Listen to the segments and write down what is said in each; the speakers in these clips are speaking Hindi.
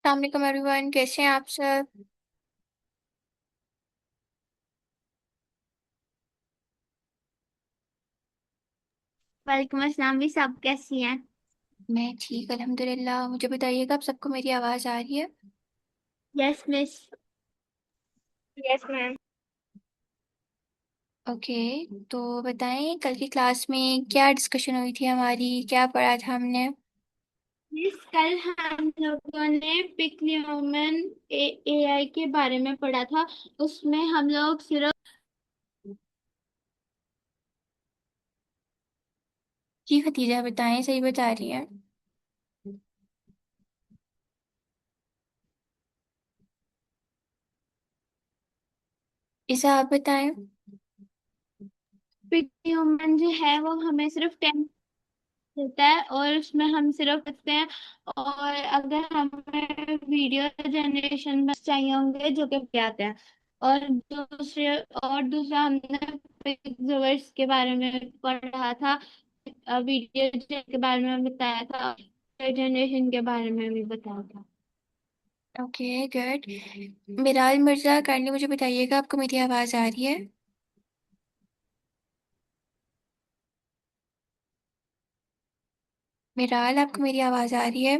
अस्सलाम एवरीवन, कैसे हैं आप सब। वालेकुम अस्सलाम भी। सब कैसी हैं? मैं ठीक अल्हम्दुलिल्लाह। मुझे बताइएगा, आप सबको मेरी आवाज़ आ रही है। Yes miss. Yes ma'am. Okay. तो बताएं, कल की क्लास में क्या डिस्कशन हुई थी हमारी, क्या पढ़ा था हमने। मिस कल हम लोगों ने पिक्यूमन एआई के बारे में पढ़ा था। उसमें हम लोग सिर्फ जी खतीजा, बताएं, सही बता रही हैं। इसे आप बताएं। पिक्यूमन जो है वो हमें सिर्फ 10 देता है और उसमें हम सिर्फ करते हैं। और अगर हमें वीडियो जनरेशन में चाहिए होंगे जो कि आते हैं। और दूसरा हमने पिक्सवर्स के बारे में पढ़ा था। वीडियो के बारे में बताया था। जनरेशन के बारे में भी बताया था। Okay, good. Miral Mirza kindly मुझे बताइएगा, आपको मेरी आवाज़ आ रही है। मिराल, आपको मेरी आवाज़ आ रही है।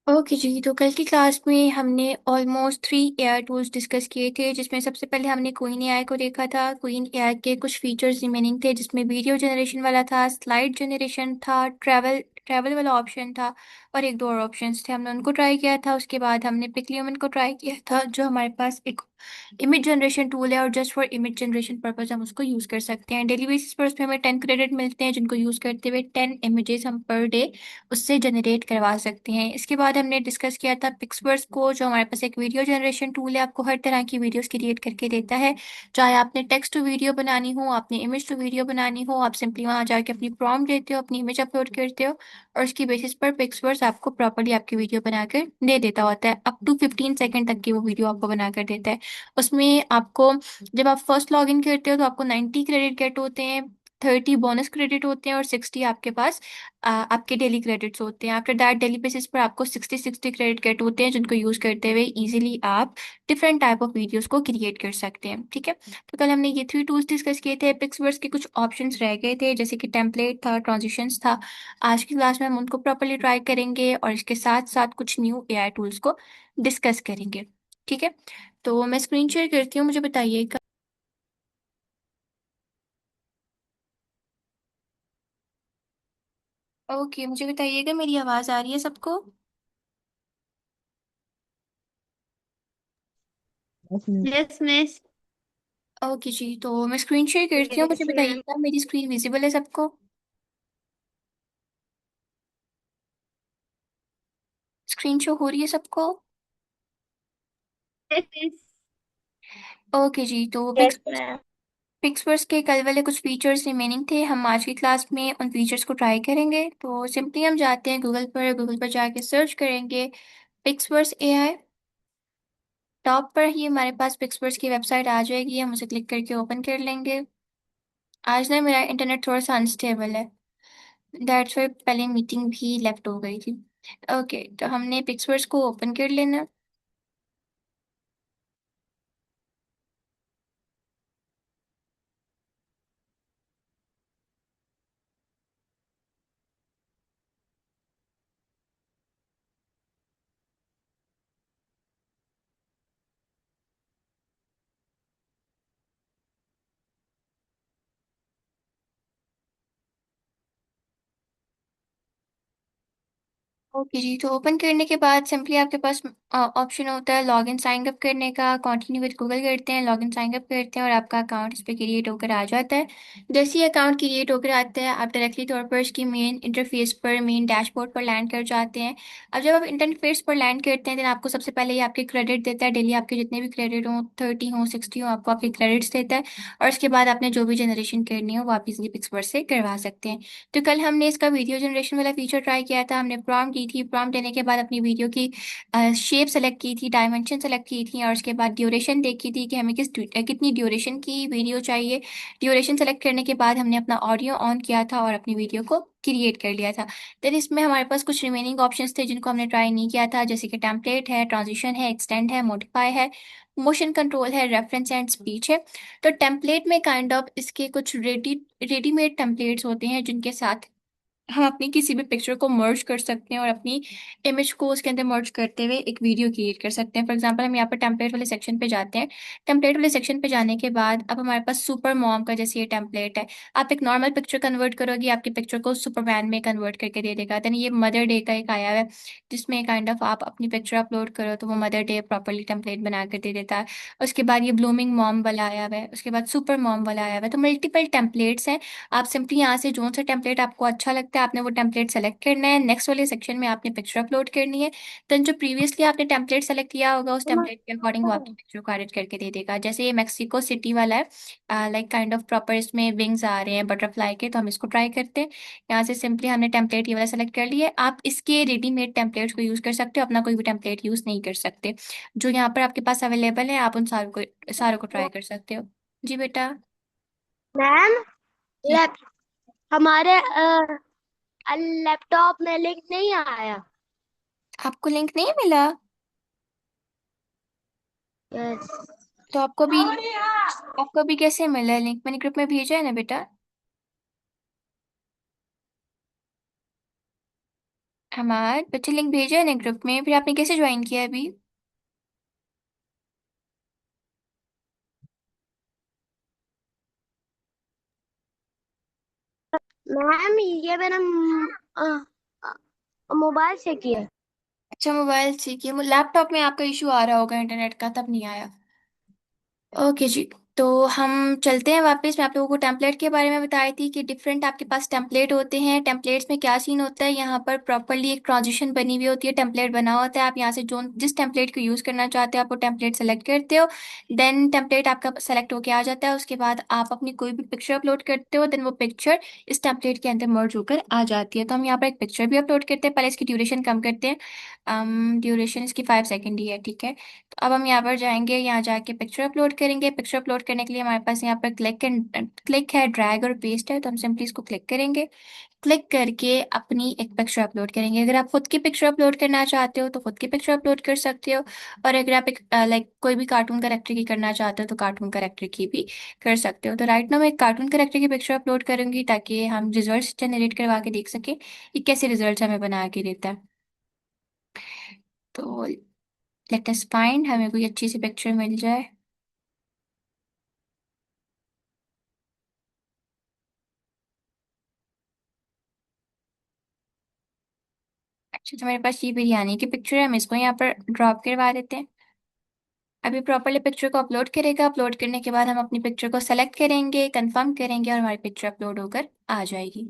ओके जी, तो कल की क्लास में हमने ऑलमोस्ट 3 एआई टूल्स डिस्कस किए थे, जिसमें सबसे पहले हमने क्वीन एआई को देखा था। क्वीन एआई के कुछ फीचर्स रिमेनिंग थे, जिसमें वीडियो जनरेशन वाला था, स्लाइड जनरेशन था, ट्रैवल ट्रैवल वाला ऑप्शन था, और एक दो और ऑप्शंस थे। हमने उनको ट्राई किया था। उसके बाद हमने पिक्यूमन को ट्राई किया था, जो हमारे पास एक इमेज जनरेशन टूल है, और just for image generation purpose हम उसको यूज़ कर सकते हैं। डेली बेसिस पर उसमें हमें 10 क्रेडिट मिलते हैं, जिनको यूज़ करते हुए 10 इमेजेस हम पर डे उससे जनरेट करवा सकते हैं। इसके बाद हमने डिस्कस किया था पिक्सवर्स को, जो हमारे पास एक वीडियो जनरेशन टूल है, आपको हर तरह की वीडियोस क्रिएट करके देता है। चाहे आपने टेक्स्ट टू वीडियो बनानी हो, आपने इमेज टू वीडियो बनानी हो, आप सिंपली वहाँ जाके अपनी प्रॉम्प्ट देते हो, अपनी इमेज अपलोड करते हो, और उसकी बेसिस पर पिक्सवर्स आपको प्रॉपरली आपकी वीडियो बनाकर दे देता होता है। अप टू 15 सेकेंड तक की वो वीडियो आपको बनाकर देता है। उसमें आपको, जब आप फर्स्ट लॉग इन करते हो तो आपको 90 क्रेडिट गेट होते हैं, 30 बोनस क्रेडिट होते हैं, और 60 आपके पास आपके डेली क्रेडिट्स होते हैं। आफ्टर दैट डेली बेसिस पर आपको 60 क्रेडिट गेट होते हैं, जिनको यूज़ करते हुए इजीली आप डिफरेंट टाइप ऑफ वीडियोस को क्रिएट कर सकते हैं। ठीक है। तो कल हमने ये 3 टूल्स डिस्कस किए थे। पिक्सवर्स के कुछ ऑप्शंस रह गए थे, जैसे कि टेम्पलेट था, ट्रांजिशंस था। आज की क्लास में हम उनको प्रॉपरली ट्राई करेंगे, और इसके साथ साथ कुछ न्यू एआई टूल्स को डिस्कस करेंगे। ठीक है। तो मैं स्क्रीन शेयर करती हूँ, मुझे बताइएगा। ओके, मुझे बताइएगा, मेरी आवाज़ आ रही है सबको। Yes miss. ओके जी, तो मैं स्क्रीन शेयर करती हूँ, मुझे यस मैम। बताइएगा मेरी स्क्रीन विजिबल है सबको। स्क्रीन शो हो रही है सबको। Yes miss. ओके जी, तो यस मैम। पिक्सवर्स के कल वाले कुछ फीचर्स रिमेनिंग थे, हम आज की क्लास में उन फीचर्स को ट्राई करेंगे। तो सिंपली हम जाते हैं गूगल पर जाके सर्च करेंगे पिक्सवर्स एआई। टॉप पर ही हमारे पास पिक्सवर्स की वेबसाइट आ जाएगी, हम उसे क्लिक करके ओपन कर लेंगे। आज ना मेरा इंटरनेट थोड़ा सा अनस्टेबल है, दैट्स वाई पहले मीटिंग भी लेफ्ट हो गई थी। ओके, तो हमने पिक्सवर्स को ओपन कर लेना। ओके जी, तो ओपन करने के बाद सिंपली आपके पास ऑप्शन होता है लॉग इन साइन अप करने का। कंटिन्यू विद गूगल करते हैं, लॉग इन साइन अप करते हैं, और आपका अकाउंट इस पर क्रिएट होकर आ जाता है। जैसे ही अकाउंट क्रिएट होकर आता है, आप डायरेक्टली तौर पर इसकी मेन इंटरफेस पर, मेन डैशबोर्ड पर लैंड कर जाते हैं। अब जब आप इंटरफेस पर लैंड करते हैं, देन आपको सबसे पहले ये आपके क्रेडिट देता है। डेली आपके जितने भी क्रेडिट हों, 30 हों, 60 हों, आपको आपके क्रेडिट्स देता है। और उसके बाद आपने जो भी जनरेशन करनी हो वो आप इजली पिक्सवर्ड से करवा सकते हैं। तो कल हमने इसका वीडियो जनरेशन वाला फीचर ट्राई किया था। हमने प्रॉम्प्ट दी की थी। प्रॉम्प्ट देने के बाद अपनी वीडियो की शेप सेलेक्ट की थी, डायमेंशन सेलेक्ट की थी, और उसके बाद ड्यूरेशन देखी थी कि हमें कितनी ड्यूरेशन की वीडियो चाहिए। ड्यूरेशन सेलेक्ट करने के बाद हमने अपना ऑडियो ऑन किया था और अपनी वीडियो को क्रिएट कर लिया था। देन इसमें हमारे पास कुछ रिमेनिंग ऑप्शंस थे जिनको हमने ट्राई नहीं किया था, जैसे कि टेम्पलेट है, ट्रांजिशन है, एक्सटेंड है, मॉडिफाई है, मोशन कंट्रोल है, रेफरेंस एंड स्पीच है। तो टेम्पलेट में काइंड ऑफ इसके कुछ रेडीमेड टेम्पलेट्स होते हैं जिनके साथ हम अपनी किसी भी पिक्चर को मर्ज कर सकते हैं और अपनी इमेज को उसके अंदर मर्ज करते हुए एक वीडियो क्रिएट कर सकते हैं। फॉर एग्जांपल हम यहाँ पर टेम्पलेट वाले सेक्शन पे जाते हैं। टेम्पलेट वाले सेक्शन पे जाने के बाद अब हमारे पास सुपर मॉम का जैसे ये टेम्पलेट है। आप एक नॉर्मल पिक्चर कन्वर्ट करोगे, आपकी पिक्चर को सुपरमैन में कन्वर्ट करके दे देगा। देन ये मदर डे का एक आया है जिसमें काइंड ऑफ आप अपनी पिक्चर अपलोड करो तो वो मदर डे प्रॉपरली टेम्पलेट बना कर दे देता है। उसके बाद ये ब्लूमिंग मॉम वाला आया हुआ है, उसके बाद सुपर मॉम वाला आया हुआ है। तो मल्टीपल टेम्पलेट्स हैं। आप सिंपली यहाँ से जो सा टेम्पलेट आपको अच्छा लगता है आपने वो टेम्पलेट सेलेक्ट करना है। नेक्स्ट वाले सेक्शन में आपने पिक्चर अपलोड करनी है। देन जो प्रीवियसली आपने टेम्पलेट सेलेक्ट किया होगा उस टेम्पलेट के अकॉर्डिंग वो आपकी पिक्चर को एडिट करके दे देगा। जैसे ये मेक्सिको सिटी वाला है, लाइक काइंड ऑफ प्रॉपर इसमें विंग्स आ रहे हैं बटरफ्लाई के, तो हम इसको ट्राई करते हैं। यहाँ से सिंपली हमने टेम्पलेट ये वाला सेलेक्ट कर लिया है। आप इसके रेडीमेड टेम्पलेट्स को यूज कर सकते हो, अपना कोई भी टेम्पलेट यूज नहीं कर सकते। जो यहाँ पर आपके पास अवेलेबल है आप उन सारों को ट्राई कर सकते हो। जी बेटा। मैम, जी। लैप हमारे लैपटॉप में लिंक नहीं आया। आपको लिंक नहीं मिला? यस। तो आपको भी कैसे मिला है लिंक? मैंने ग्रुप में भेजा है ना बेटा। हमारे बच्चे लिंक भेजा है ना ग्रुप में, फिर आपने कैसे ज्वाइन किया अभी? मैम, ये मैंने मोबाइल से किया। अच्छा, मोबाइल से किया। लैपटॉप में आपका इशू आ रहा होगा इंटरनेट का, तब नहीं आया। ओके जी। तो हम चलते हैं वापस। मैं आप लोगों को टेम्पलेट के बारे में बताई थी कि डिफरेंट आपके पास टेम्पलेट होते हैं। टेम्पलेट्स में क्या सीन होता है, यहाँ पर प्रॉपरली एक ट्रांजिशन बनी हुई होती है, टेम्पलेट बना होता है। आप यहाँ से जो जिस टेम्पलेट को यूज़ करना चाहते हो आप वो टेम्पलेट सेलेक्ट करते हो। देन टेम्पलेट आपका सेलेक्ट होके आ जाता है। उसके बाद आप अपनी कोई भी पिक्चर अपलोड करते हो, देन वो पिक्चर इस टेम्पलेट के अंदर मर्ज होकर आ जाती है। तो हम यहाँ पर एक पिक्चर भी अपलोड करते हैं। पहले इसकी ड्यूरेशन कम करते हैं। ड्यूरेशन इसकी 5 सेकेंड ही है, ठीक है। तो अब हम यहाँ पर जाएंगे, यहाँ जाके पिक्चर अपलोड करेंगे। पिक्चर अपलोड करने के लिए हमारे पास यहाँ पर क्लिक है, ड्रैग और पेस्ट है, तो हम सिंपली इसको क्लिक करेंगे। क्लिक करके अपनी एक पिक्चर अपलोड करेंगे। अगर आप खुद की पिक्चर अपलोड करना चाहते हो तो खुद की पिक्चर अपलोड कर सकते हो, और अगर आप एक लाइक कोई भी कार्टून करेक्टर की करना चाहते हो तो कार्टून करेक्टर की भी कर सकते हो। तो राइट नाउ मैं एक कार्टून करेक्टर की पिक्चर अपलोड करूंगी ताकि हम रिजल्ट्स जनरेट करवा के देख सके कि कैसे रिजल्ट्स हमें बना के देता है। तो लेट अस फाइंड, हमें कोई अच्छी सी पिक्चर मिल जाए। अच्छा, तो मेरे पास ये बिरयानी की पिक्चर है, हम इसको यहाँ पर ड्रॉप करवा देते हैं। अभी प्रॉपरली पिक्चर को अपलोड करेगा। अपलोड करने के बाद हम अपनी पिक्चर को सेलेक्ट करेंगे, कंफर्म करेंगे, और हमारी पिक्चर अपलोड होकर आ जाएगी।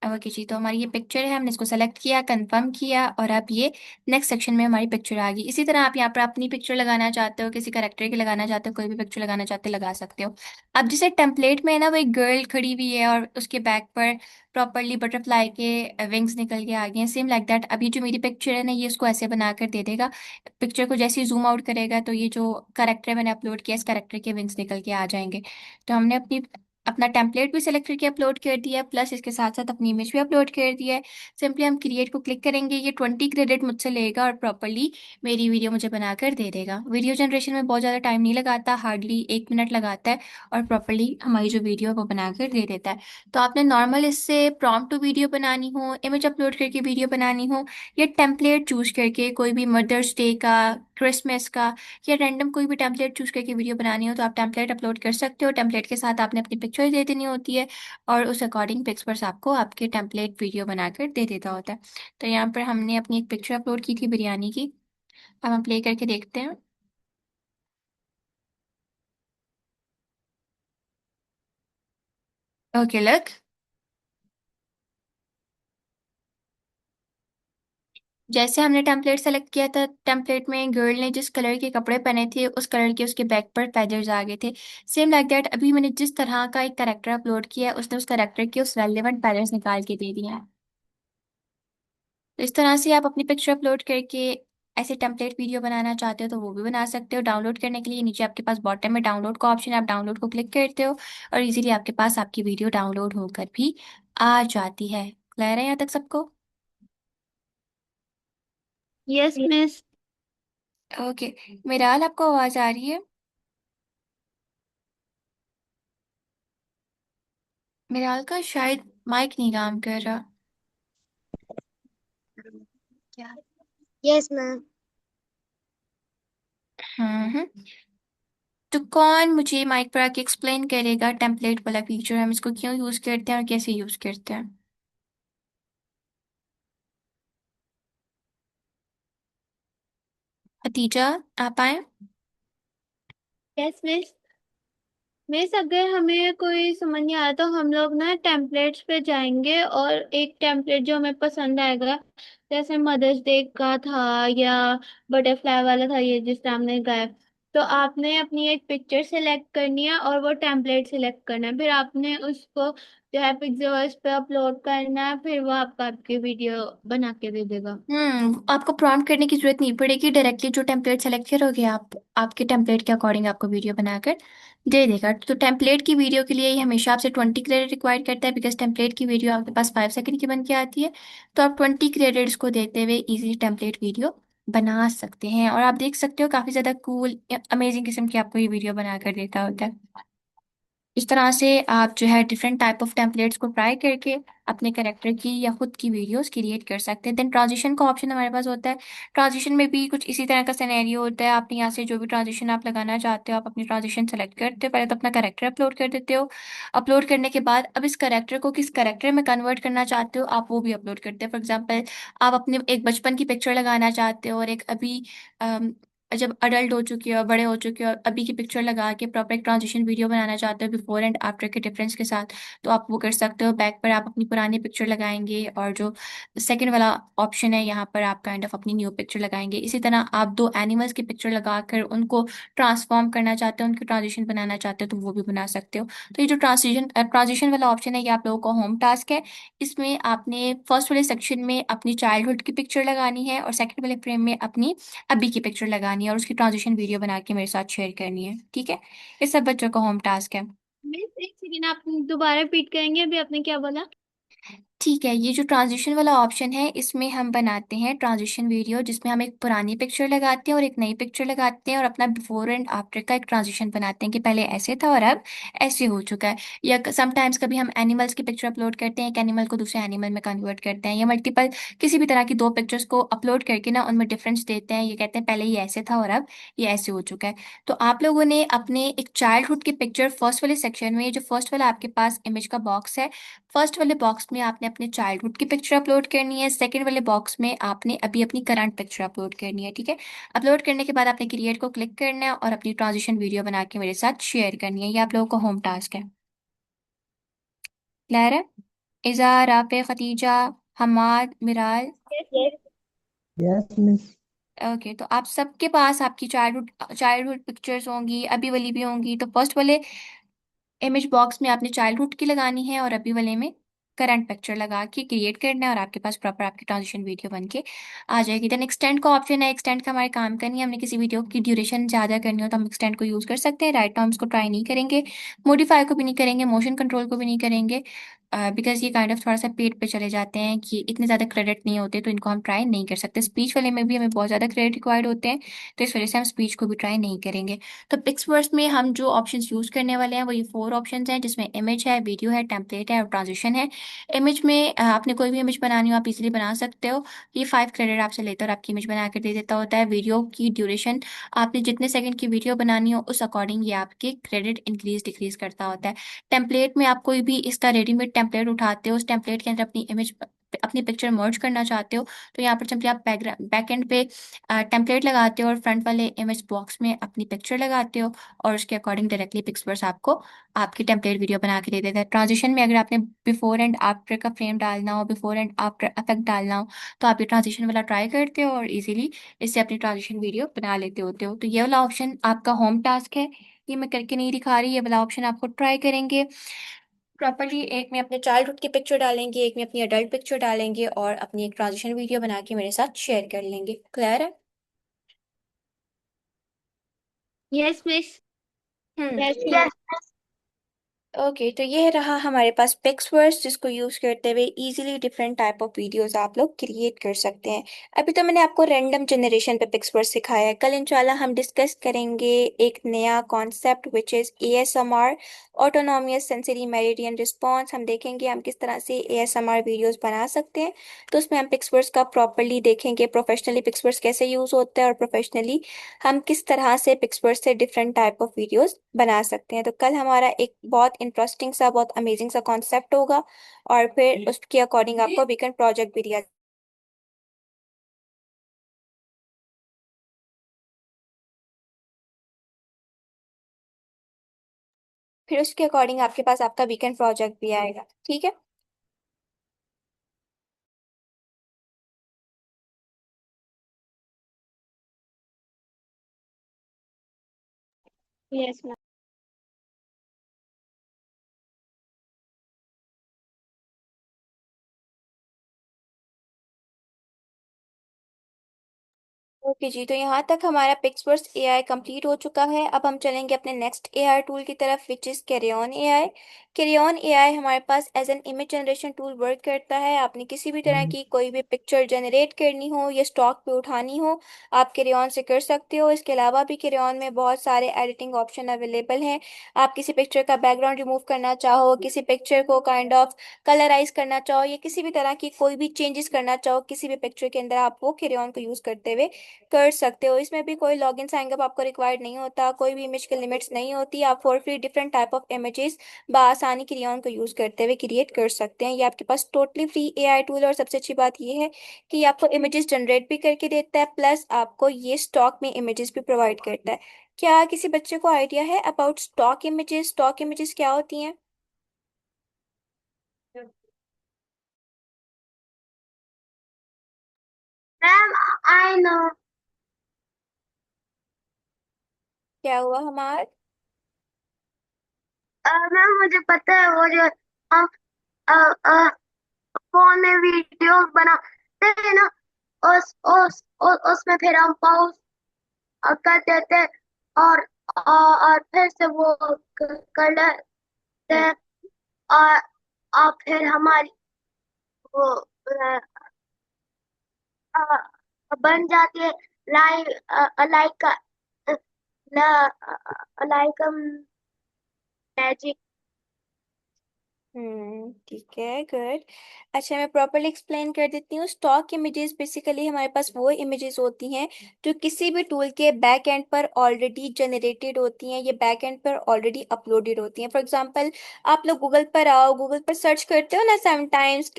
ओके जी, तो हमारी ये पिक्चर है, हमने इसको सेलेक्ट किया, कंफर्म किया, और अब ये नेक्स्ट सेक्शन में हमारी पिक्चर आ गई। इसी तरह आप यहाँ पर अपनी पिक्चर लगाना चाहते हो, किसी करेक्टर की लगाना चाहते हो, कोई भी पिक्चर लगाना चाहते हो लगा सकते हो। अब जैसे टेम्पलेट में है ना, वो एक गर्ल खड़ी हुई है और उसके बैक पर प्रॉपरली बटरफ्लाई के विंग्स निकल के आ गए हैं, सेम लाइक दैट अभी जो मेरी पिक्चर है ना ये उसको ऐसे बनाकर दे देगा। पिक्चर को जैसे ही जूम आउट करेगा तो ये जो करेक्टर मैंने अपलोड किया इस करेक्टर के विंग्स निकल के आ जाएंगे। तो हमने अपना टेम्पलेट भी सेलेक्ट करके अपलोड कर दिया है, प्लस इसके साथ साथ अपनी इमेज भी अपलोड कर दिया है। सिंपली हम क्रिएट को क्लिक करेंगे, ये 20 क्रेडिट मुझसे लेगा और प्रॉपरली मेरी वीडियो मुझे बनाकर दे देगा। वीडियो जनरेशन में बहुत ज़्यादा टाइम नहीं लगाता, हार्डली 1 मिनट लगाता है, और प्रॉपरली हमारी जो वीडियो है वो बनाकर दे देता है। तो आपने नॉर्मल इससे प्रॉम्प्ट टू वीडियो बनानी हो, इमेज अपलोड करके वीडियो बनानी हो, या टेम्पलेट चूज करके कोई भी मदर्स डे का, क्रिसमस का, या रैंडम कोई भी टेम्पलेट चूज करके वीडियो बनानी हो तो आप टेम्पलेट अपलोड कर सकते हो। टेम्पलेट के साथ आपने अपनी पिक्चर दे देनी होती है, और उस अकॉर्डिंग पिक्सपर्स आपको आपके टेम्पलेट वीडियो बनाकर दे देता होता है। तो यहाँ पर हमने अपनी एक पिक्चर अपलोड की थी बिरयानी की। अब हम प्ले करके देखते हैं। Okay luck. जैसे हमने टेम्पलेट सेलेक्ट किया था, टेम्पलेट में गर्ल ने जिस कलर के कपड़े पहने थे उस कलर के उसके बैक पर फेदर्स आ गए थे। सेम लाइक दैट अभी मैंने जिस तरह का एक करेक्टर अपलोड किया है उसने उस करेक्टर के उस रेलिवेंट फेदर्स निकाल के दे दिए हैं। तो इस तरह से आप अपनी पिक्चर अपलोड करके ऐसे टेम्पलेट वीडियो बनाना चाहते हो तो वो भी बना सकते हो। डाउनलोड करने के लिए नीचे आपके पास बॉटम में डाउनलोड का ऑप्शन है, आप डाउनलोड को क्लिक करते हो और इजीली आपके पास आपकी वीडियो डाउनलोड होकर भी आ जाती है। क्लियर है यहाँ तक सबको? Yes miss. ओके। मेराल, आपको आवाज आ रही है? मेराल का शायद माइक नहीं काम कर रहा। क्या? Yes ma'am. हम्म। तो कौन मुझे माइक पर आके एक्सप्लेन करेगा टेम्पलेट वाला फीचर, हम इसको क्यों यूज करते हैं और कैसे यूज करते हैं? खतीजा, आप आए। Yes miss. मिस अगर हमें कोई समझ नहीं आया तो हम लोग ना टेम्पलेट्स पे जाएंगे और एक टेम्पलेट जो हमें पसंद आएगा, जैसे मदर्स डे का था या बटरफ्लाई वाला था ये जिस टाइम ने गाया, तो आपने अपनी एक पिक्चर सेलेक्ट करनी है और वो टेम्पलेट सेलेक्ट करना है, फिर आपने उसको जो है पिक्सेल्स पे अपलोड करना है, फिर वो आपका आपकी वीडियो बना के दे देगा। आपको प्रॉम्प्ट करने की जरूरत नहीं पड़ेगी, डायरेक्टली जो टेम्पलेट सेलेक्ट करोगे आप, आपके टेम्पलेट के अकॉर्डिंग आपको वीडियो बनाकर दे देगा। तो टेम्पलेट की वीडियो के लिए ये हमेशा आपसे 20 क्रेडिट रिक्वायर करता है, बिकॉज टेम्पलेट की वीडियो आपके पास 5 सेकंड की बन के आती है। तो आप 20 क्रेडिट्स को देते हुए इजीली टेम्पलेट वीडियो बना सकते हैं। और आप देख सकते हो काफी ज्यादा कूल अमेजिंग किस्म की आपको ये वीडियो बनाकर देता होता है। इस तरह से आप जो है डिफरेंट टाइप ऑफ टेम्पलेट्स को ट्राई करके अपने करेक्टर की या खुद की वीडियोस क्रिएट कर सकते हैं। देन ट्रांजिशन का ऑप्शन हमारे पास होता है। ट्रांजिशन में भी कुछ इसी तरह का सिनेरियो होता है। आपने यहाँ से जो भी ट्रांजिशन आप लगाना चाहते हो, आप अपनी ट्रांजिशन सेलेक्ट करते हो, पहले तो अपना करेक्टर अपलोड कर देते हो। अपलोड करने के बाद अब इस करेक्टर को किस करेक्टर में कन्वर्ट करना चाहते हो आप वो भी अपलोड करते हैं। फॉर एग्जाम्पल, आप अपने एक बचपन की पिक्चर लगाना चाहते हो और एक अभी जब अडल्ट हो चुकी हो, बड़े हो चुके हो और अभी की पिक्चर लगा के प्रॉपर एक ट्रांजिशन वीडियो बनाना चाहते हो बिफोर एंड आफ्टर के डिफरेंस के साथ, तो आप वो कर सकते हो। बैक पर आप अपनी पुरानी पिक्चर लगाएंगे और जो सेकंड वाला ऑप्शन है यहाँ पर आप काइंड ऑफ अपनी न्यू पिक्चर लगाएंगे। इसी तरह आप दो एनिमल्स की पिक्चर लगाकर उनको ट्रांसफॉर्म करना चाहते हो, उनकी ट्रांजिशन बनाना चाहते हो तो वो भी बना सकते हो। तो ये जो ट्रांजिशन ट्रांजिशन वाला ऑप्शन है ये आप लोगों का होम टास्क है। इसमें आपने फर्स्ट वाले सेक्शन में अपनी चाइल्डहुड की पिक्चर लगानी है और सेकंड वाले फ्रेम में अपनी अभी की पिक्चर लगानी है और उसकी ट्रांजिशन वीडियो बना के मेरे साथ शेयर करनी है। ठीक है? ये सब बच्चों का होम टास्क है। मिस एक सेकेंड, आप दोबारा रिपीट करेंगे, अभी आपने क्या बोला? ठीक है, ये जो ट्रांजिशन वाला ऑप्शन है इसमें हम बनाते हैं ट्रांजिशन वीडियो जिसमें हम एक पुरानी पिक्चर लगाते हैं और एक नई पिक्चर लगाते हैं और अपना बिफोर एंड आफ्टर का एक ट्रांजिशन बनाते हैं कि पहले ऐसे था और अब ऐसे हो चुका है। या समटाइम्स कभी हम एनिमल्स की पिक्चर अपलोड करते हैं, एक एनिमल को दूसरे एनिमल में कन्वर्ट करते हैं, या मल्टीपल किसी भी तरह की दो पिक्चर्स को अपलोड करके ना उनमें डिफरेंस देते हैं, ये कहते हैं पहले ये ऐसे था और अब ये ऐसे हो चुका है। तो आप लोगों ने अपने एक चाइल्डहुड की पिक्चर फर्स्ट वाले सेक्शन में, जो फर्स्ट वाला आपके पास इमेज का बॉक्स है, फर्स्ट वाले बॉक्स में आपने अपने चाइल्डहुड की पिक्चर अपलोड करनी है, सेकंड वाले बॉक्स में आपने अभी अपनी करंट पिक्चर अपलोड करनी है। ठीक है? अपलोड करने के बाद आपने क्रिएट को क्लिक करना है और अपनी ट्रांजिशन वीडियो बना के मेरे साथ शेयर करनी है। ये आप लोगों का होम टास्क है। क्लियर है? इज़ा, Rafe, Khadija, Hammad, मिराल। Yes. Yes miss. Okay, तो आप सबके पास आपकी चाइल्डहुड चाइल्डहुड पिक्चर्स होंगी, अभी वाली भी होंगी। तो फर्स्ट वाले इमेज बॉक्स में आपने चाइल्डहुड की लगानी है और अभी वाले में करंट पिक्चर लगा के क्रिएट करना है और आपके पास प्रॉपर आपकी ट्रांजिशन वीडियो बन के आ जाएगी। देन एक्सटेंड का ऑप्शन है। एक्सटेंड का हमारे काम करनी है, हमने किसी वीडियो की ड्यूरेशन ज़्यादा करनी हो तो हम एक्सटेंड को यूज़ कर सकते हैं। राइट नाउ हम इसको ट्राई नहीं करेंगे, मोडिफाई को भी नहीं करेंगे, मोशन कंट्रोल को भी नहीं करेंगे, बिकॉज ये काइंड ऑफ थोड़ा सा पेट पे चले जाते हैं कि इतने ज़्यादा क्रेडिट नहीं होते, तो इनको हम ट्राई नहीं कर सकते। स्पीच वाले में भी हमें बहुत ज़्यादा क्रेडिट रिक्वायर्ड होते हैं, तो इस वजह से हम स्पीच को भी ट्राई नहीं करेंगे। तो पिक्सवर्स में हम जो ऑप्शंस यूज़ करने वाले हैं वो ये 4 ऑप्शंस हैं, जिसमें इमेज है, वीडियो है, टेम्पलेट है और ट्रांजिशन है। इमेज में आपने कोई भी इमेज बनानी हो आप इजीली बना सकते हो। ये 5 क्रेडिट आपसे लेकर आपकी इमेज बना कर दे देता होता है। वीडियो की ड्यूरेशन, आपने जितने सेकंड की वीडियो बनानी हो उस अकॉर्डिंग ये आपके क्रेडिट इंक्रीज डिक्रीज करता होता है। टेम्पलेट में आप कोई भी इसका रेडीमेड टेम्पलेट उठाते हो, उस टेम्पलेट के अंदर अपनी इमेज अपनी पिक्चर मर्ज करना चाहते हो, तो यहाँ पर सिंपली आप बैक एंड पे टेम्पलेट लगाते हो और फ्रंट वाले इमेज बॉक्स में अपनी पिक्चर लगाते हो और उसके अकॉर्डिंग डायरेक्टली पिक्सवर्स आपको आपकी टेम्पलेट वीडियो बना के दे देता है। ट्रांजिशन में अगर आपने बिफोर एंड आफ्टर का फ्रेम डालना हो, बिफोर एंड आफ्टर इफेक्ट डालना हो, तो आप ये ट्रांजिशन वाला ट्राई करते हो और इजीली इससे अपनी ट्रांजिशन वीडियो बना लेते होते हो। तो ये वाला ऑप्शन आपका होम टास्क है, ये मैं करके नहीं दिखा रही, ये वाला ऑप्शन आपको ट्राई करेंगे। प्रॉपरली एक में अपने चाइल्डहुड की पिक्चर डालेंगे, एक में अपनी अडल्ट पिक्चर डालेंगे और अपनी एक ट्रांजिशन वीडियो बना के मेरे साथ शेयर कर लेंगे। क्लियर है? Yes miss. Hmm. Yes yes. Okay, तो ये रहा हमारे पास पिक्सवर्स, जिसको यूज करते हुए easily different type of videos आप लोग क्रिएट कर सकते हैं। अभी तो मैंने आपको रैंडम जनरेशन पे पिक्सवर्स सिखाया है। कल इंशाल्लाह हम डिस्कस करेंगे एक नया concept which is ASMR, autonomous sensory meridian response. हम देखेंगे हम किस तरह से एएसएमआर वीडियोस बना सकते हैं। तो उसमें हम पिक्सवर्स का प्रॉपरली देखेंगे, प्रोफेशनली पिक्सवर्स कैसे यूज होता है और प्रोफेशनली हम किस तरह से पिक्सवर्स से डिफरेंट टाइप ऑफ वीडियोस बना सकते हैं। तो कल हमारा एक बहुत इंटरेस्टिंग सा, बहुत अमेजिंग सा कॉन्सेप्ट होगा और फिर उसके अकॉर्डिंग आपको वीकेंड प्रोजेक्ट भी दिया, फिर उसके अकॉर्डिंग आपके पास आपका वीकेंड प्रोजेक्ट भी आएगा। ठीक है? Yes ma'am. ओके जी, तो यहाँ तक हमारा पिक्सवर्स एआई कंप्लीट हो चुका है। अब हम चलेंगे अपने नेक्स्ट एआई टूल की तरफ which is Craiyon AI. Craiyon AI हमारे पास as an image generation tool work करता है। आपने किसी भी तरह की कोई भी पिक्चर जनरेट करनी हो या स्टॉक पे उठानी हो, आप कैरियन से कर सकते हो। इसके अलावा भी कैरियन में बहुत सारे एडिटिंग ऑप्शन अवेलेबल हैं। आप किसी पिक्चर का बैकग्राउंड रिमूव करना चाहो, किसी पिक्चर को काइंड ऑफ कलराइज करना चाहो या किसी भी तरह की कोई भी चेंजेस करना चाहो किसी भी पिक्चर के अंदर, आप वो कैरियन को यूज़ करते हुए कर सकते हो। इसमें भी कोई लॉगिन साइन अप आपको रिक्वायर्ड नहीं होता, कोई भी इमेज की लिमिट्स नहीं होती। आप for free different type of images बआसानी क्रियॉन को यूज करते हुए क्रिएट कर सकते हैं। ये आपके पास टोटली फ्री एआई टूल, और सबसे अच्छी बात ये है कि ये आपको इमेजेस जनरेट भी करके देता है, प्लस आपको ये स्टॉक में इमेजेस भी प्रोवाइड करता है। क्या किसी बच्चे को आइडिया है about stock images? Stock images क्या होती हैं? Ma'am I know. क्या हुआ हमार? मैम मुझे पता है वो जो हम फोन में वीडियो बनाते हैं ना, उसमें फिर हम पॉज कर देते हैं और और फिर से वो कर लेते हैं और फिर हमारी वो बन जाती है लाइक लाइक लाइक मैजिक। ठीक है, गुड। अच्छा, मैं प्रॉपरली एक्सप्लेन कर देती हूँ। स्टॉक इमेजेस बेसिकली हमारे पास वो इमेजेस होती हैं जो किसी भी टूल के बैक एंड पर ऑलरेडी जनरेटेड होती हैं, ये बैक एंड पर ऑलरेडी अपलोडेड होती हैं। फॉर एग्जांपल, आप लोग गूगल पर आओ, गूगल पर सर्च करते हो ना sometimes,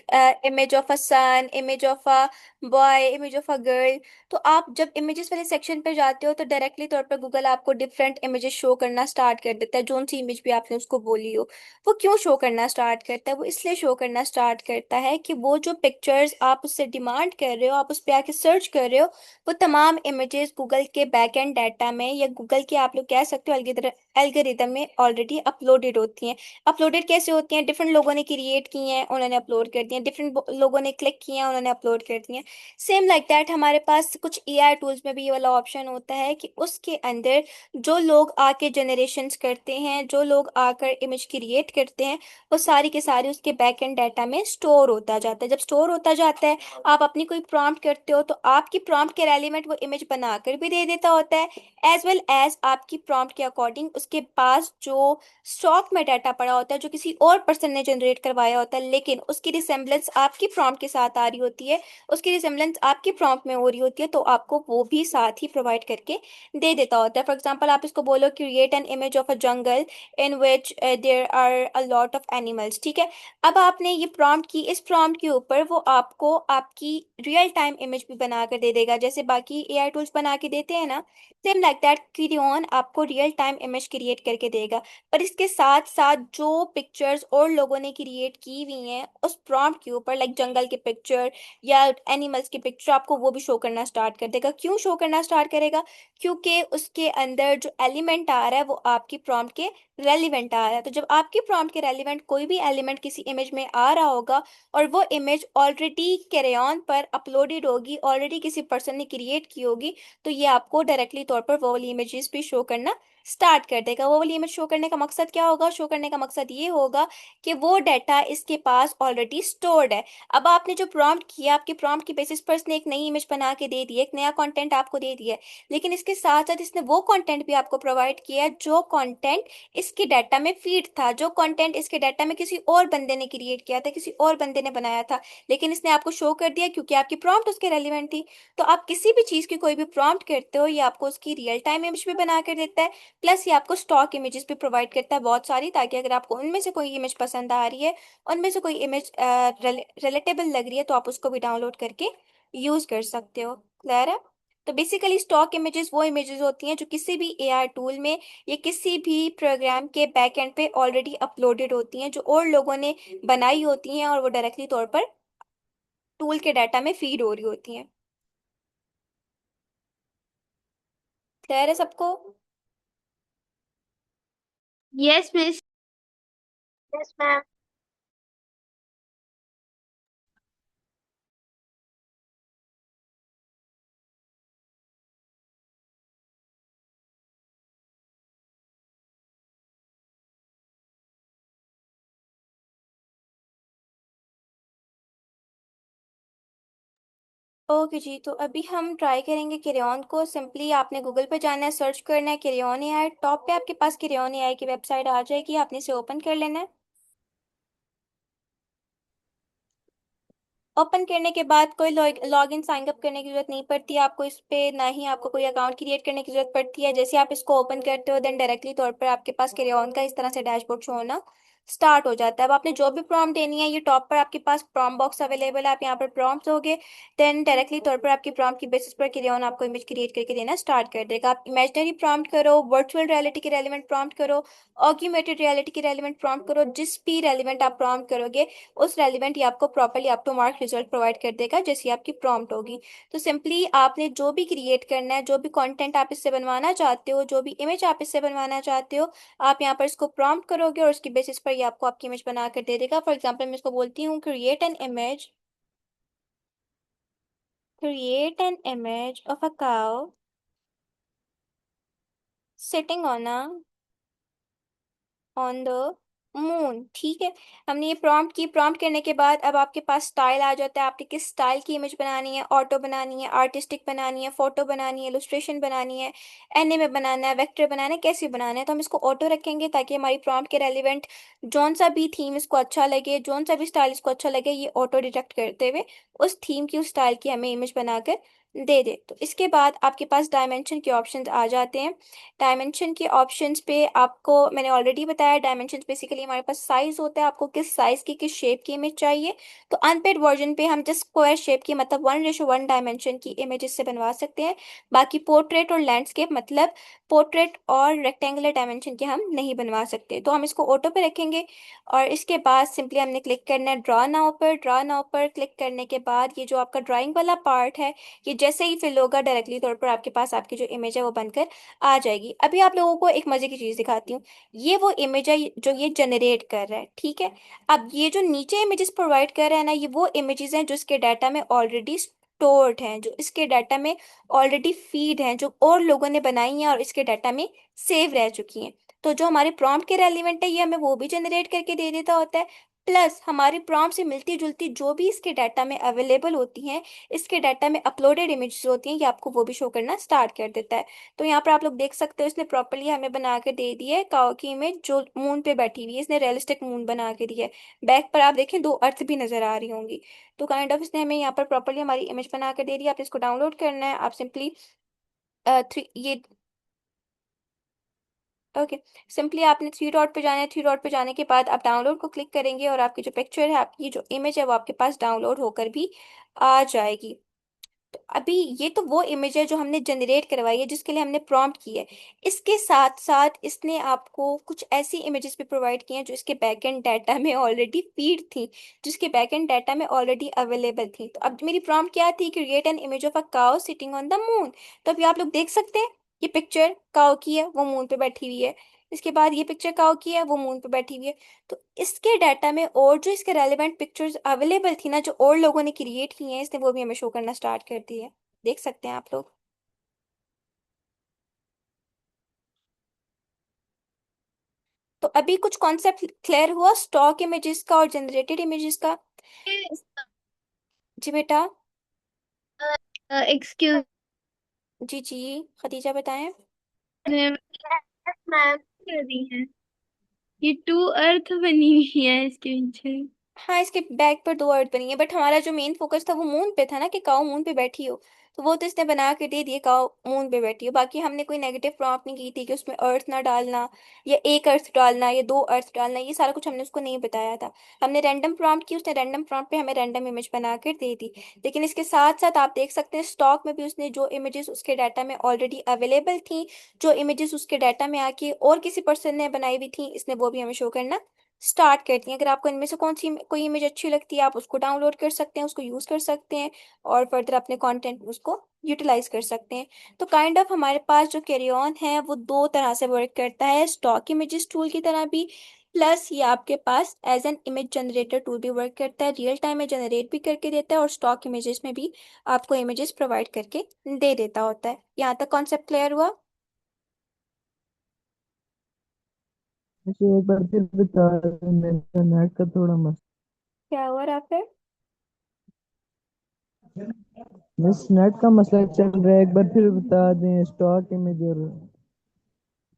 image of a son, image of a boy, image of a girl. तो आप जब इमेजेस वाले सेक्शन पर जाते हो तो डायरेक्टली तौर पर गूगल आपको डिफरेंट इमेजेस शो करना स्टार्ट कर देता है, जोन सी इमेज भी आपने उसको बोली हो। वो क्यों शो करना स्टार्ट करता है? वो इसलिए शो करना स्टार्ट करता है कि वो जो पिक्चर्स आप उससे डिमांड कर रहे हो, आप उस पर आके सर्च कर रहे हो, वो तमाम इमेजेस गूगल के बैकएंड डाटा में या गूगल के, आप लोग कह सकते हो, एल्गोरिदम में ऑलरेडी अपलोडेड होती हैं। अपलोडेड कैसे होती हैं? डिफरेंट लोगों ने क्रिएट की हैं, उन्होंने अपलोड कर दिए, डिफरेंट लोगों ने क्लिक किया, उन्होंने अपलोड कर दिए। सेम लाइक दैट हमारे पास कुछ एआई टूल्स में भी ये वाला ऑप्शन होता है कि उसके अंदर जो लोग आके जनरेशंस करते हैं, जो लोग आकर इमेज क्रिएट करते हैं, वो सारी के सारी उसके बैक एंड डाटा में स्टोर होता जाता है। जब स्टोर होता जाता है, आप अपनी कोई प्रॉम्प्ट करते हो तो आपकी प्रॉम्प्ट के रेलिवेंट वो इमेज बनाकर भी दे देता होता है, एज वेल एज आपकी प्रॉम्प्ट के अकॉर्डिंग उसके पास जो स्टॉक में डाटा पड़ा होता है, जो किसी और पर्सन ने जनरेट करवाया होता है, लेकिन उसकी रिसेम्बलेंस आपकी प्रॉम्प्ट के साथ आ रही होती है, उसकी रिसेम्बलेंस आपकी प्रॉम्प्ट में हो रही होती है, तो आपको वो भी साथ ही प्रोवाइड करके दे देता होता है। फॉर एग्जाम्पल, आप इसको बोलो create an image of a jungle in which there are a lot of animals. ठीक है? अब आपने ये प्रॉम्प्ट की, इस प्रॉम्प्ट के ऊपर वो आपको आपकी रियल टाइम इमेज भी बना कर दे देगा, जैसे बाकी एआई टूल्स बना के देते हैं ना। सेम लाइक दैट क्रियॉन आपको रियल टाइम इमेज क्रिएट करके देगा। पर इसके साथ साथ जो पिक्चर्स और लोगों ने क्रिएट की हुई हैं उस प्रॉम्प्ट के ऊपर, लाइक जंगल के पिक्चर या एनिमल्स की पिक्चर, आपको वो भी शो करना स्टार्ट कर देगा। क्यों शो करना स्टार्ट करेगा? क्योंकि उसके अंदर जो एलिमेंट आ रहा है वो आपकी प्रॉम्प्ट के रेलिवेंट आ रहा है। तो जब आपकी प्रॉम्प्ट के रेलिवेंट कोई भी एलिमेंट किसी इमेज में आ रहा होगा और वो इमेज ऑलरेडी क्रेयॉन पर अपलोडेड होगी, ऑलरेडी किसी पर्सन ने क्रिएट की होगी, तो ये आपको डायरेक्टली तौर पर वो वाली इमेजेस भी शो करना स्टार्ट कर देगा। वो वाली इमेज शो करने का मकसद क्या होगा? शो करने का मकसद ये होगा कि वो डाटा इसके पास ऑलरेडी स्टोर्ड है। अब आपने जो प्रॉम्प्ट किया, आपके प्रॉम्प्ट की बेसिस पर इसने एक नई इमेज बना के दे दी है, एक नया कंटेंट आपको दे दिया है, लेकिन इसके साथ साथ इसने वो कंटेंट भी आपको प्रोवाइड किया है जो कंटेंट इसके डाटा में फीड था, जो कंटेंट इसके डाटा में किसी और बंदे ने क्रिएट किया था, किसी और बंदे ने बनाया था, लेकिन इसने आपको शो कर दिया क्योंकि आपकी प्रॉम्प्ट उसके रेलिवेंट थी। तो आप किसी भी चीज की कोई भी प्रॉम्प्ट करते हो, ये आपको उसकी रियल टाइम इमेज भी बना कर देता है, प्लस ये आपको स्टॉक इमेजेस भी प्रोवाइड करता है बहुत सारी, ताकि अगर आपको उनमें से कोई इमेज पसंद आ रही है, उनमें से कोई इमेज रिलेटेबल लग रही है, तो आप उसको भी डाउनलोड करके यूज कर सकते हो। क्लियर है? तो बेसिकली स्टॉक इमेजेस वो इमेजेस होती हैं जो किसी भी एआई टूल में या किसी भी प्रोग्राम के बैक एंड पे ऑलरेडी अपलोडेड होती हैं, जो और लोगों ने बनाई होती हैं और वो डायरेक्टली तौर पर टूल के डाटा में फीड हो रही होती हैं। क्लियर है सबको? Yes miss. Yes ma'am. Okay जी, तो अभी हम ट्राई करेंगे क्रेयॉन को। सिंपली आपने गूगल पे जाना है, सर्च करना है क्रेयॉन एआई, टॉप पे आपके पास क्रेयॉन एआई की वेबसाइट आ जाएगी, आपने इसे ओपन कर लेना है। ओपन करने के बाद कोई लॉग इन साइन अप करने की जरूरत नहीं पड़ती है आपको इस पे, ना ही आपको कोई अकाउंट क्रिएट करने की जरूरत पड़ती है। जैसे आप इसको ओपन करते हो देन डायरेक्टली तौर पर आपके पास क्रेयॉन का इस तरह से डैशबोर्ड शो होना स्टार्ट हो जाता है। अब आपने जो भी प्रॉम्प्ट देनी है, ये टॉप पर आपके पास प्रॉम्प्ट बॉक्स अवेलेबल है, आप यहाँ पर प्रॉम्प्ट दोगे, देन डायरेक्टली तौर पर आपकी प्रॉम्प्ट की बेसिस पर क्रेयॉन आपको इमेज क्रिएट करके देना स्टार्ट कर देगा। आप इमेजिनरी प्रॉम्प्ट करो, वर्चुअल रियलिटी के रेलिवेंट प्रॉम्प्ट करो, ऑग्यूमेटेड रियलिटी के रेलिवेंट प्रॉम्प्ट करो, जिस भी रेलिवेंट आप प्रॉम्प्ट करोगे उस रेलिवेंट ही आपको properly up to mark result provide कर देगा जैसी आपकी प्रॉम्प्ट होगी। तो सिंपली आपने जो भी क्रिएट करना है, जो भी कंटेंट आप इससे बनवाना चाहते हो, जो भी इमेज आप इससे बनवाना चाहते हो, आप यहाँ पर इसको प्रॉम्प्ट करोगे और उसकी बेसिस पर ये आपको आपकी इमेज बना कर दे देगा। फॉर एग्जाम्पल मैं इसको बोलती हूँ create an image, create an image of a cow sitting on the moon. ठीक है, हमने ये प्रॉम्प्ट की, प्रॉम्प्ट करने के बाद अब आपके पास स्टाइल आ जाता है, आपने किस स्टाइल की इमेज बनानी है, ऑटो बनानी है, आर्टिस्टिक बनानी है, फोटो बनानी है, इलस्ट्रेशन बनानी है, एनिमे बनाना है, वेक्टर बनाना है, कैसे बनाना है। तो हम इसको ऑटो रखेंगे ताकि हमारी प्रॉम्प्ट के रेलिवेंट जौन सा भी थीम इसको अच्छा लगे, जौन सा भी स्टाइल इसको अच्छा लगे, ये ऑटो डिटेक्ट करते हुए उस थीम की, उस स्टाइल की हमें इमेज बनाकर दे दे। तो इसके बाद आपके पास डायमेंशन के ऑप्शंस आ जाते हैं। डायमेंशन के ऑप्शंस पे आपको मैंने ऑलरेडी बताया, डायमेंशंस बेसिकली हमारे पास साइज होता है, आपको किस साइज की किस शेप की इमेज चाहिए। तो अनपेड वर्जन पे हम जस्ट स्क्वायर शेप की, मतलब 1:1 डायमेंशन की इमेजेस से बनवा सकते हैं। बाकी पोर्ट्रेट और लैंडस्केप, मतलब पोर्ट्रेट और रेक्टेंगुलर डायमेंशन के हम नहीं बनवा सकते। तो हम इसको ऑटो पे रखेंगे और इसके बाद सिंपली हमने क्लिक करना है ड्रा नाउ पर। ड्रा नाउ पर क्लिक करने के बाद ये जो आपका ड्राइंग वाला पार्ट है, ये जैसे ही फिल होगा डायरेक्टली तौर पर आपके पास आपकी जो इमेज है वो बनकर आ जाएगी। अभी आप लोगों को एक मजे की चीज दिखाती हूँ। ये वो इमेज है जो ये जनरेट कर रहा है, ठीक है। अब ये जो नीचे इमेजेस प्रोवाइड कर रहा है ना, ये वो इमेजेस हैं जो इसके डाटा में ऑलरेडी स्टोर्ड हैं, जो इसके डाटा में ऑलरेडी फीड हैं, जो और लोगों ने बनाई हैं और इसके डाटा में सेव रह चुकी हैं। तो जो हमारे प्रॉम्प्ट के रेलिवेंट है ये हमें वो भी जनरेट करके दे देता होता है, प्लस हमारी प्रॉम्प्ट से मिलती जुलती जो भी इसके डाटा में अवेलेबल होती हैं, इसके डाटा में अपलोडेड इमेजेस होती हैं, ये आपको वो भी शो करना स्टार्ट कर देता है। तो यहाँ पर आप लोग देख सकते हो इसने प्रॉपरली हमें बना के दे दी है काऊ की इमेज जो मून पे बैठी हुई है, इसने रियलिस्टिक मून बना के दी है। बैक पर आप देखें दो अर्थ भी नजर आ रही होंगी। तो काइंड ऑफ इसने हमें यहाँ पर प्रॉपरली हमारी इमेज बना के दे दी है। आप इसको डाउनलोड करना है, आप सिंपली थ्री ये ओके, सिंपली आपने थ्री डॉट पे जाना है। थ्री डॉट पे जाने के बाद आप डाउनलोड को क्लिक करेंगे और आपकी जो पिक्चर है, आपकी जो इमेज है वो आपके पास डाउनलोड होकर भी आ जाएगी। तो अभी ये तो वो इमेज है जो हमने जनरेट करवाई है, जिसके लिए हमने प्रॉम्प्ट की है। इसके साथ साथ इसने आपको कुछ ऐसी इमेजेस भी प्रोवाइड की हैं जो इसके बैकएंड डाटा में ऑलरेडी फीड थी, जिसके बैकएंड डाटा में ऑलरेडी अवेलेबल थी। तो अब मेरी प्रॉम्प्ट क्या थी? Create an image of a cow sitting on the moon. तो अभी आप लोग देख सकते हैं ये पिक्चर काउ की है, वो मून पे बैठी हुई है। इसके बाद ये पिक्चर काउ की है, वो मून पे बैठी हुई है। तो इसके डाटा में और जो इसके रेलिवेंट पिक्चर्स अवेलेबल थी ना, जो और लोगों ने क्रिएट की हैं, इसने वो भी हमें शो करना स्टार्ट कर दी है। देख सकते हैं आप लोग। तो अभी कुछ कॉन्सेप्ट क्लियर हुआ स्टॉक इमेजेस का और जनरेटेड इमेजेस का। जी बेटा। एक्सक्यूज जी जी, खदीजा बताएं। Yes ma'am. कर दी है, ये टू अर्थ बनी हुई है इसके पीछे। हाँ, इसके बैक पर दो अर्थ बनी है, बट हमारा जो मेन फोकस था वो मून पे था ना, कि काऊ मून पे बैठी हो। तो वो तो इसने बना के दे दिए काऊ मून पे बैठी हो। बाकी हमने कोई नेगेटिव प्रॉम्प्ट नहीं की थी कि उसमें अर्थ ना डालना, या एक अर्थ डालना, या दो अर्थ डालना, ये सारा कुछ हमने उसको नहीं बताया था। हमने रैंडम प्रॉम्प्ट की, उसने रैंडम प्रॉम्प्ट पे हमें रैंडम इमेज बना कर दे दी। लेकिन इसके साथ साथ आप देख सकते हैं स्टॉक में भी उसने जो इमेजेस उसके डाटा में ऑलरेडी अवेलेबल थी, जो इमेजेस उसके डाटा में आके और किसी पर्सन ने बनाई हुई थी, इसने वो भी हमें शो करना स्टार्ट करती हैं। अगर आपको इनमें से कौन सी कोई इमेज अच्छी लगती है, आप उसको डाउनलोड कर सकते हैं, उसको यूज़ कर सकते हैं, और फर्दर अपने कंटेंट में उसको यूटिलाइज कर सकते हैं। तो काइंड ऑफ हमारे पास जो कैरी ऑन है वो दो तरह से वर्क करता है, स्टॉक इमेजेस टूल की तरह भी, प्लस ये आपके पास as an image generator tool भी वर्क करता है, रियल टाइम में जनरेट भी करके देता है, और स्टॉक इमेजेस में भी आपको इमेजेस प्रोवाइड करके दे देता होता है। यहाँ तक कॉन्सेप्ट क्लियर हुआ? मुझे एक बार फिर बता दें, मेरा नेट का थोड़ा क्या हुआ राफे? मिस नेट का मसला चल रहा है। एक बार फिर बता दें स्टॉक इमेज और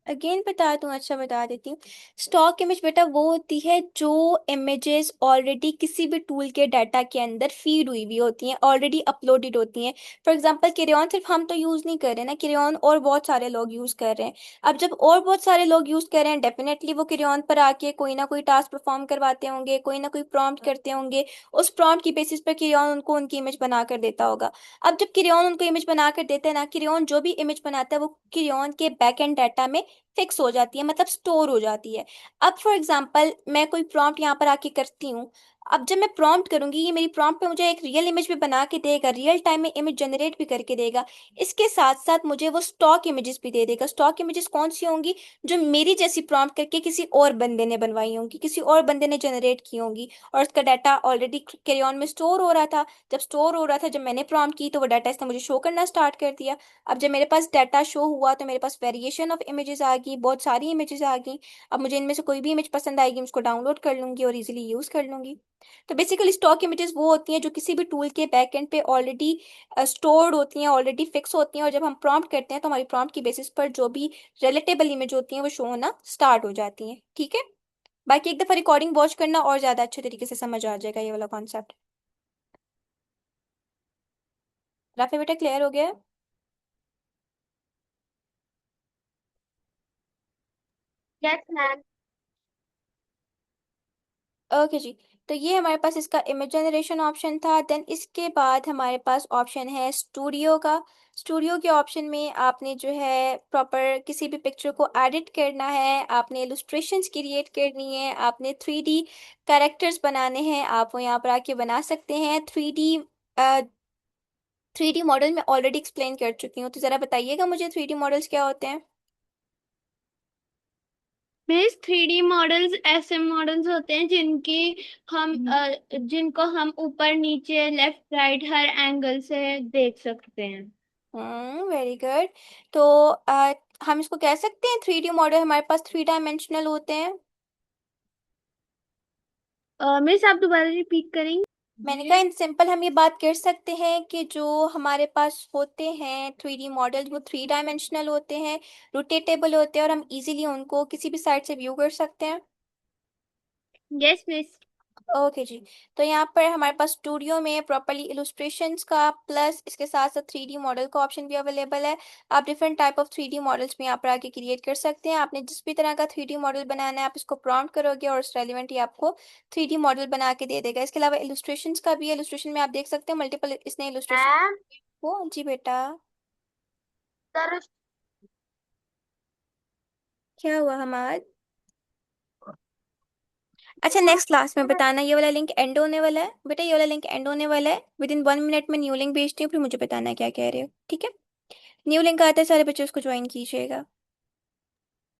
अगेन बता दूं? अच्छा, बता देती हूँ। स्टॉक इमेज बेटा वो होती है जो इमेजेस ऑलरेडी किसी भी टूल के डाटा के अंदर फीड हुई हुई होती हैं, ऑलरेडी अपलोडेड होती हैं। फॉर एग्जांपल क्रेयॉन सिर्फ हम तो यूज़ नहीं कर रहे ना, क्रेयॉन और बहुत सारे लोग यूज़ कर रहे हैं। अब जब और बहुत सारे लोग यूज़ कर रहे हैं, डेफिनेटली वो क्रेयॉन पर आके कोई ना कोई टास्क परफॉर्म करवाते होंगे, कोई ना कोई प्रॉम्प्ट करते होंगे। उस प्रॉम्प्ट की बेसिस पर क्रेयॉन उनको उनकी इमेज बना कर देता होगा। अब जब क्रेयॉन उनको इमेज बना कर देते हैं ना, क्रेयॉन जो भी इमेज बनाता है वो क्रेयॉन के बैक एंड डाटा में फिक्स हो जाती है, मतलब स्टोर हो जाती है। अब फॉर एग्जांपल मैं कोई प्रॉम्प्ट यहाँ पर आके करती हूँ। अब जब मैं प्रॉम्प्ट करूंगी, ये मेरी प्रॉम्प्ट पे मुझे एक रियल इमेज भी बना के देगा, रियल टाइम में इमेज जनरेट भी करके देगा। इसके साथ साथ मुझे वो स्टॉक इमेजेस भी दे देगा। स्टॉक इमेजेस कौन सी होंगी? जो मेरी जैसी प्रॉम्प्ट करके किसी और बंदे ने बनवाई होंगी, किसी और बंदे ने जनरेट की होंगी, और उसका डाटा ऑलरेडी कैरी ऑन में स्टोर हो रहा था। जब स्टोर हो रहा था, जब मैंने प्रॉम्प्ट की, तो वो डाटा इसने मुझे शो करना स्टार्ट कर दिया। अब जब मेरे पास डाटा शो हुआ, तो मेरे पास वेरिएशन ऑफ इमेजेस आ गई, बहुत सारी इमेजेस आ गई। अब मुझे इनमें से कोई भी इमेज पसंद आएगी, मैं उसको डाउनलोड कर लूंगी और इजीली यूज कर लूंगी। तो बेसिकली स्टॉक इमेजेस वो होती हैं जो किसी भी टूल के बैकएंड पे ऑलरेडी स्टोर्ड होती हैं, ऑलरेडी फिक्स होती हैं, और जब हम प्रॉम्प्ट करते हैं तो हमारी प्रॉम्प्ट की बेसिस पर जो भी रिलेटेबल इमेज होती हैं वो शो होना स्टार्ट हो जाती हैं। ठीक है? बाकी एक दफा रिकॉर्डिंग वॉच करना और ज्यादा अच्छे तरीके से समझ आ जाएगा ये वाला कॉन्सेप्ट। राफे बेटा, क्लियर हो गया? Yes ma'am. ओके जी। तो ये हमारे पास इसका इमेज जनरेशन ऑप्शन था। देन इसके बाद हमारे पास ऑप्शन है स्टूडियो का। स्टूडियो के ऑप्शन में आपने जो है प्रॉपर किसी भी पिक्चर को एडिट करना है, आपने इलुस्ट्रेशंस क्रिएट करनी है, आपने 3D कैरेक्टर्स बनाने हैं, आप वो यहाँ पर आके बना सकते हैं। 3D मॉडल मैं ऑलरेडी एक्सप्लेन कर चुकी हूँ, तो ज़रा बताइएगा मुझे 3D मॉडल्स क्या होते हैं। मीन्स 3D मॉडल्स ऐसे मॉडल्स होते हैं जिनको हम ऊपर नीचे लेफ्ट राइट हर एंगल से देख सकते हैं। Very good. तो हम इसको कह सकते हैं 3D मॉडल हमारे पास 3 डायमेंशनल होते हैं। मिस आप दोबारा रिपीट करेंगे? मैंने कहा इन सिंपल हम ये बात कर सकते हैं कि जो हमारे पास होते हैं 3D मॉडल, वो 3 डायमेंशनल होते हैं, रोटेटेबल होते हैं, और हम इजीली उनको किसी भी साइड से व्यू कर सकते हैं। Yes miss. ओके जी। तो यहाँ पर हमारे पास स्टूडियो में प्रॉपरली इलुस्ट्रेशंस का प्लस इसके साथ साथ 3D मॉडल का ऑप्शन भी अवेलेबल है। आप different type of 3D models भी यहाँ पर आके क्रिएट कर सकते हैं। आपने जिस भी तरह का 3D मॉडल बनाना है, आप इसको प्रॉम्प्ट करोगे और उस रेलिवेंट ही आपको 3D मॉडल बना के दे देगा। इसके अलावा इलुस्ट्रेशंस का भी है। इलुस्ट्रेशन में आप देख सकते हैं मल्टीपल इसने इलुस्ट्रेशन। मैम वो जी बेटा। सर क्या हुआ हमाद? अच्छा, नेक्स्ट क्लास में बताना। ये वाला लिंक एंड होने वाला है बेटा, ये वाला लिंक एंड होने वाला है। विद इन 1 मिनट में न्यू लिंक भेजती हूँ, फिर मुझे बताना है क्या कह रहे हो। ठीक है? न्यू लिंक आता है, सारे बच्चे उसको ज्वाइन कीजिएगा।